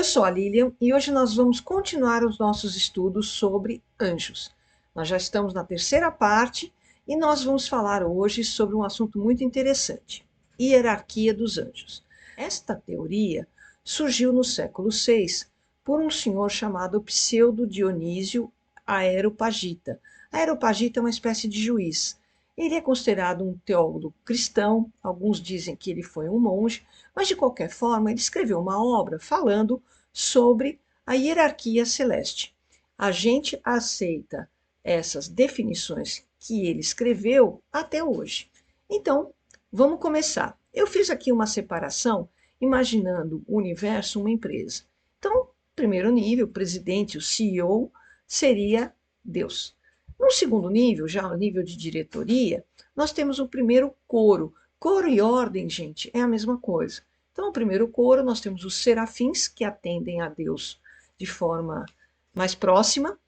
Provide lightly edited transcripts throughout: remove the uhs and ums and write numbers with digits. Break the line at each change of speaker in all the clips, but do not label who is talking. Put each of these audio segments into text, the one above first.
sou a Lilian e hoje nós vamos continuar os nossos estudos sobre anjos. Nós já estamos na terceira parte e nós vamos falar hoje sobre um assunto muito interessante: hierarquia dos anjos. Esta teoria surgiu no século VI por um senhor chamado Pseudo Dionísio Areopagita. Areopagita é uma espécie de juiz. Ele é considerado um teólogo cristão, alguns dizem que ele foi um monge, mas de qualquer forma ele escreveu uma obra falando sobre a hierarquia celeste. A gente aceita essas definições que ele escreveu até hoje. Então, vamos começar. Eu fiz aqui uma separação imaginando o universo uma empresa. Então, primeiro nível, o presidente, o CEO, seria Deus. No segundo nível, já o nível de diretoria, nós temos o primeiro coro. Coro e ordem, gente, é a mesma coisa. Então, o primeiro coro, nós temos os serafins, que atendem a Deus de forma mais próxima.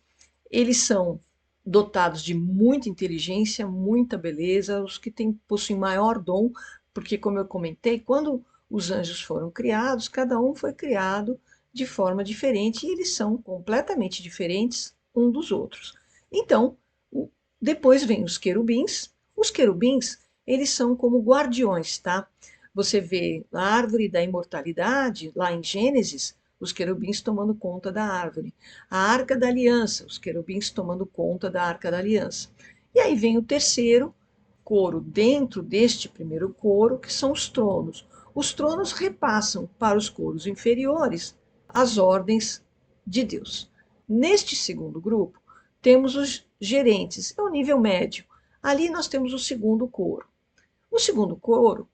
Eles são dotados de muita inteligência, muita beleza, os que possuem maior dom, porque, como eu comentei, quando os anjos foram criados, cada um foi criado de forma diferente e eles são completamente diferentes um dos outros. Então, depois vem os querubins. Os querubins, eles são como guardiões, tá? Você vê a árvore da imortalidade, lá em Gênesis, os querubins tomando conta da árvore. A arca da aliança, os querubins tomando conta da arca da aliança. E aí vem o terceiro coro, dentro deste primeiro coro, que são os tronos. Os tronos repassam para os coros inferiores as ordens de Deus. Neste segundo grupo, temos os gerentes, é o nível médio. Ali nós temos o segundo coro. O segundo coro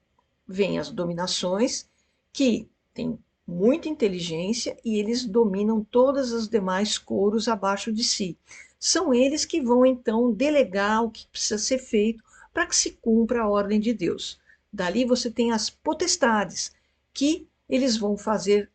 vem as dominações, que têm muita inteligência e eles dominam todas as demais coros abaixo de si. São eles que vão então delegar o que precisa ser feito para que se cumpra a ordem de Deus. Dali você tem as potestades, que eles vão fazer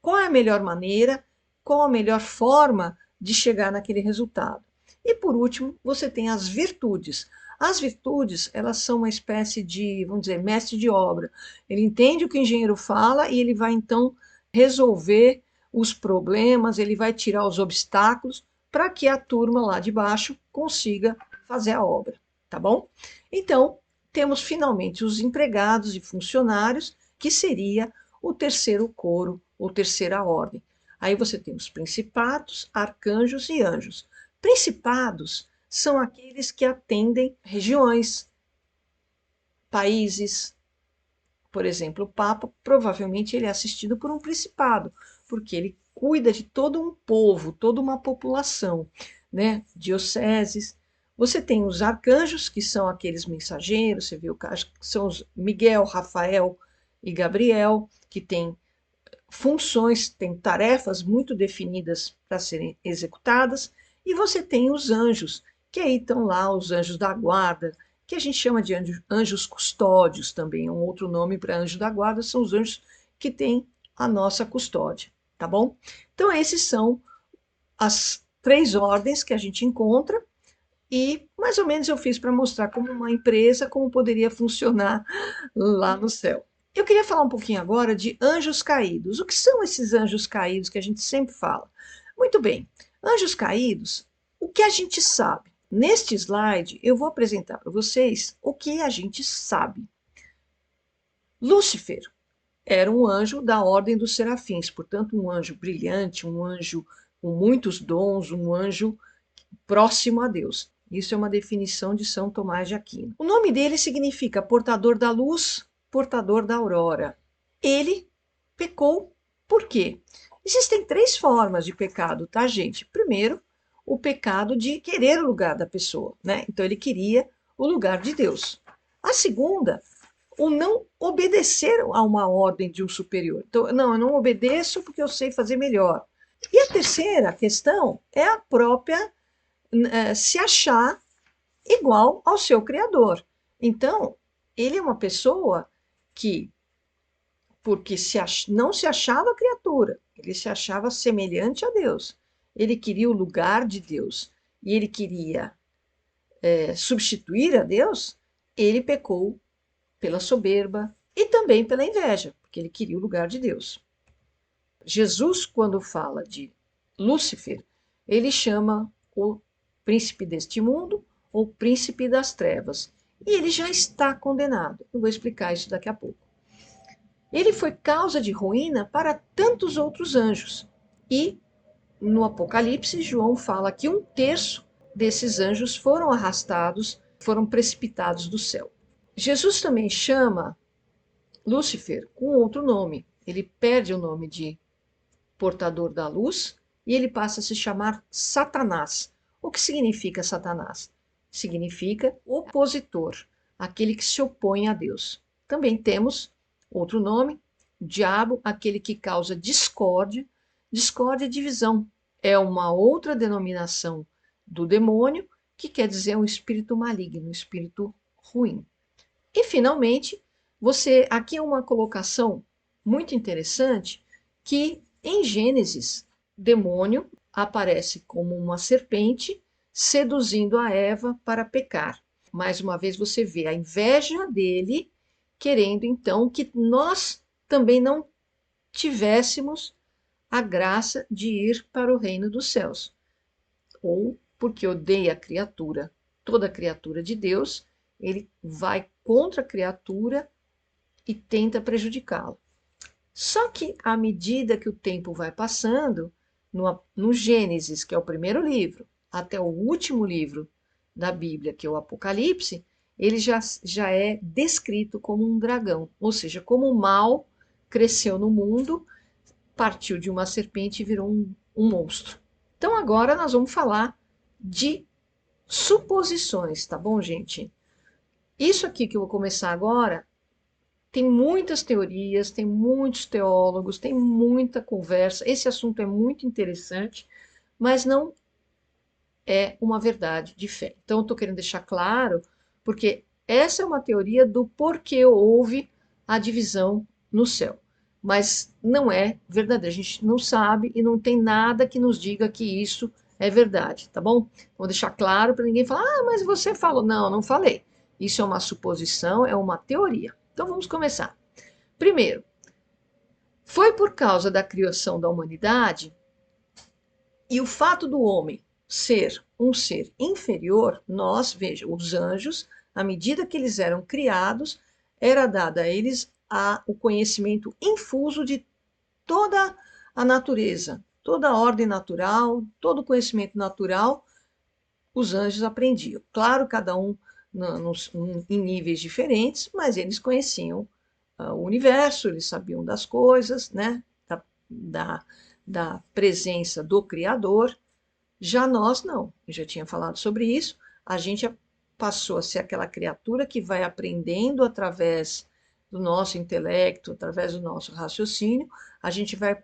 qual é a melhor maneira, qual a melhor forma de chegar naquele resultado. E por último, você tem as virtudes. As virtudes, elas são uma espécie de, vamos dizer, mestre de obra. Ele entende o que o engenheiro fala e ele vai então resolver os problemas, ele vai tirar os obstáculos para que a turma lá de baixo consiga fazer a obra, tá bom? Então, temos finalmente os empregados e funcionários, que seria o terceiro coro, ou terceira ordem. Aí você tem os principados, arcanjos e anjos. Principados são aqueles que atendem regiões, países. Por exemplo, o Papa, provavelmente ele é assistido por um principado, porque ele cuida de todo um povo, toda uma população, né? Dioceses. Você tem os arcanjos, que são aqueles mensageiros, você viu, são os Miguel, Rafael e Gabriel, que têm funções, têm tarefas muito definidas para serem executadas, e você tem os anjos, que aí estão lá os anjos da guarda, que a gente chama de anjos custódios também, um outro nome para anjo da guarda, são os anjos que têm a nossa custódia, tá bom? Então, esses são as três ordens que a gente encontra, e mais ou menos eu fiz para mostrar como uma empresa, como poderia funcionar lá no céu. Eu queria falar um pouquinho agora de anjos caídos. O que são esses anjos caídos que a gente sempre fala? Muito bem, anjos caídos, o que a gente sabe? Neste slide, eu vou apresentar para vocês o que a gente sabe. Lúcifer era um anjo da ordem dos serafins, portanto, um anjo brilhante, um anjo com muitos dons, um anjo próximo a Deus. Isso é uma definição de São Tomás de Aquino. O nome dele significa portador da luz, portador da aurora. Ele pecou por quê? Existem três formas de pecado, tá, gente? Primeiro, o pecado de querer o lugar da pessoa, né? Então ele queria o lugar de Deus. A segunda, o não obedecer a uma ordem de um superior. Então, não, eu não obedeço porque eu sei fazer melhor. E a terceira questão é a própria se achar igual ao seu criador. Então, ele é uma pessoa que, porque não se achava criatura, ele se achava semelhante a Deus. Ele queria o lugar de Deus e ele queria substituir a Deus, ele pecou pela soberba e também pela inveja, porque ele queria o lugar de Deus. Jesus, quando fala de Lúcifer, ele chama o príncipe deste mundo ou príncipe das trevas. E ele já está condenado. Eu vou explicar isso daqui a pouco. Ele foi causa de ruína para tantos outros anjos. E no Apocalipse, João fala que 1/3 desses anjos foram arrastados, foram precipitados do céu. Jesus também chama Lúcifer com outro nome. Ele perde o nome de portador da luz e ele passa a se chamar Satanás. O que significa Satanás? Significa opositor, aquele que se opõe a Deus. Também temos outro nome, diabo, aquele que causa discórdia. Discórdia é divisão. É uma outra denominação do demônio, que quer dizer um espírito maligno, um espírito ruim. E, finalmente, aqui é uma colocação muito interessante, que em Gênesis, demônio aparece como uma serpente seduzindo a Eva para pecar. Mais uma vez você vê a inveja dele, querendo então que nós também não tivéssemos a graça de ir para o reino dos céus. Ou porque odeia a criatura, toda criatura de Deus, ele vai contra a criatura e tenta prejudicá-la. Só que, à medida que o tempo vai passando, no Gênesis, que é o primeiro livro, até o último livro da Bíblia, que é o Apocalipse, ele já é descrito como um dragão, ou seja, como o mal cresceu no mundo, partiu de uma serpente e virou um monstro. Então, agora nós vamos falar de suposições, tá bom, gente? Isso aqui que eu vou começar agora tem muitas teorias, tem muitos teólogos, tem muita conversa. Esse assunto é muito interessante, mas não é uma verdade de fé. Então, eu estou querendo deixar claro, porque essa é uma teoria do porquê houve a divisão no céu. Mas não é verdadeira. A gente não sabe e não tem nada que nos diga que isso é verdade, tá bom? Vou deixar claro para ninguém falar, ah, mas você falou. Não, não falei. Isso é uma suposição, é uma teoria. Então, vamos começar. Primeiro, foi por causa da criação da humanidade e o fato do homem ser um ser inferior, veja, os anjos, à medida que eles eram criados, era dado a eles o conhecimento infuso de toda a natureza, toda a ordem natural, todo o conhecimento natural, os anjos aprendiam. Claro, cada um em níveis diferentes, mas eles conheciam o universo, eles sabiam das coisas, né? Da presença do Criador. Já nós não, eu já tinha falado sobre isso, a gente passou a ser aquela criatura que vai aprendendo através do nosso intelecto, através do nosso raciocínio, a gente vai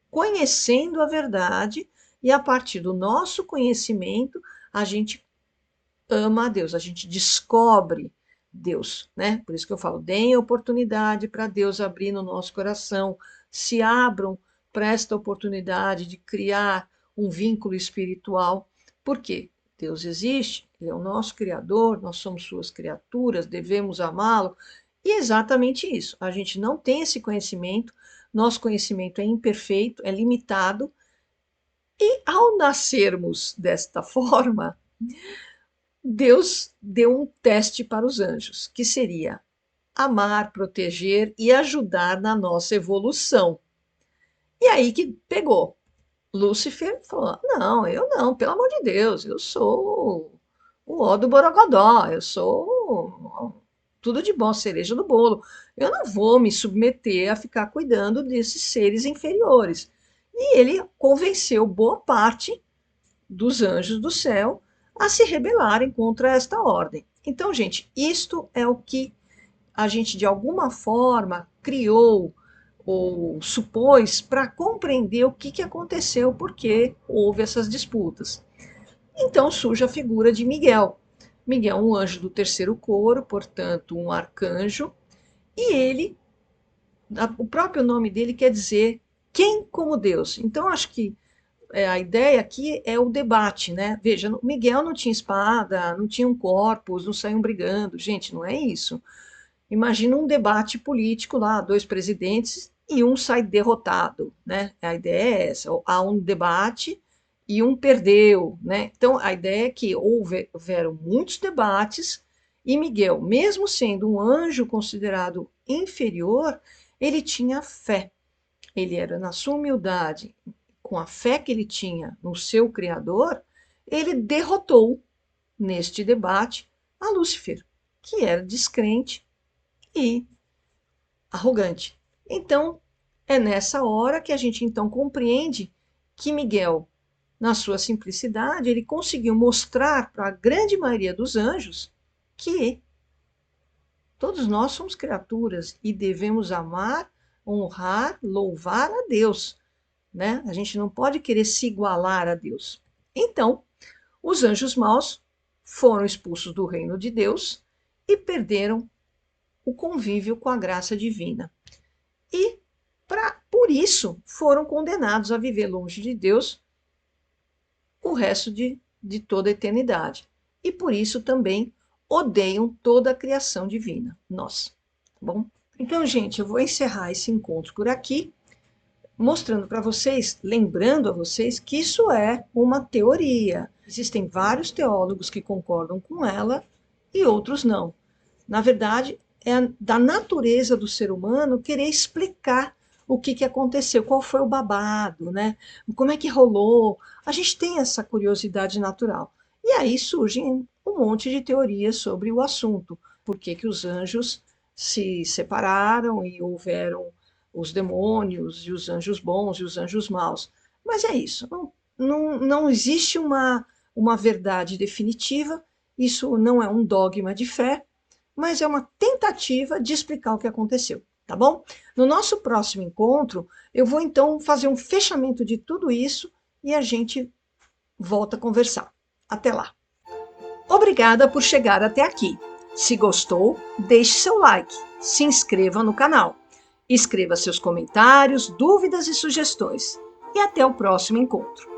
conhecendo a verdade e a partir do nosso conhecimento a gente ama a Deus, a gente descobre Deus, né? Por isso que eu falo, deem oportunidade para Deus abrir no nosso coração, se abram para esta oportunidade de criar um vínculo espiritual. Por quê? Deus existe, Ele é o nosso Criador, nós somos suas criaturas, devemos amá-lo. E é exatamente isso, a gente não tem esse conhecimento, nosso conhecimento é imperfeito, é limitado, e ao nascermos desta forma, Deus deu um teste para os anjos, que seria amar, proteger e ajudar na nossa evolução. E aí que pegou. Lúcifer falou: não, eu não, pelo amor de Deus, eu sou o ó do Borogodó, eu sou tudo de bom, cereja do bolo. Eu não vou me submeter a ficar cuidando desses seres inferiores. E ele convenceu boa parte dos anjos do céu a se rebelarem contra esta ordem. Então, gente, isto é o que a gente, de alguma forma, criou ou supôs para compreender o que aconteceu, porque houve essas disputas. Então surge a figura de Miguel. Miguel é um anjo do terceiro coro, portanto, um arcanjo, e ele, o próprio nome dele quer dizer quem como Deus. Então, acho que a ideia aqui é o debate, né? Veja, Miguel não tinha espada, não tinha um corpus, não saíam brigando. Gente, não é isso. Imagina um debate político lá, dois presidentes e um sai derrotado, né? A ideia é essa, há um debate e um perdeu, né? Então, a ideia é que houveram muitos debates e Miguel, mesmo sendo um anjo considerado inferior, ele tinha fé. Ele era na sua humildade, com a fé que ele tinha no seu Criador, ele derrotou neste debate a Lúcifer, que era descrente e arrogante. Então, é nessa hora que a gente então compreende que Miguel, na sua simplicidade, ele conseguiu mostrar para a grande maioria dos anjos que todos nós somos criaturas e devemos amar, honrar, louvar a Deus, né? A gente não pode querer se igualar a Deus. Então, os anjos maus foram expulsos do reino de Deus e perderam o convívio com a graça divina. E, por isso, foram condenados a viver longe de Deus o resto de toda a eternidade. E por isso também odeiam toda a criação divina, nós. Tá bom? Então, gente, eu vou encerrar esse encontro por aqui, mostrando para vocês, lembrando a vocês que isso é uma teoria. Existem vários teólogos que concordam com ela e outros não. Na verdade, é da natureza do ser humano querer explicar o que aconteceu, qual foi o babado, né? Como é que rolou. A gente tem essa curiosidade natural. E aí surgem um monte de teorias sobre o assunto. Por que os anjos se separaram e houveram os demônios e os anjos bons e os anjos maus. Mas é isso, não existe uma verdade definitiva, isso não é um dogma de fé, mas é uma tentativa de explicar o que aconteceu, tá bom? No nosso próximo encontro, eu vou então fazer um fechamento de tudo isso e a gente volta a conversar. Até lá. Obrigada por chegar até aqui. Se gostou, deixe seu like, se inscreva no canal. Escreva seus comentários, dúvidas e sugestões. E até o próximo encontro.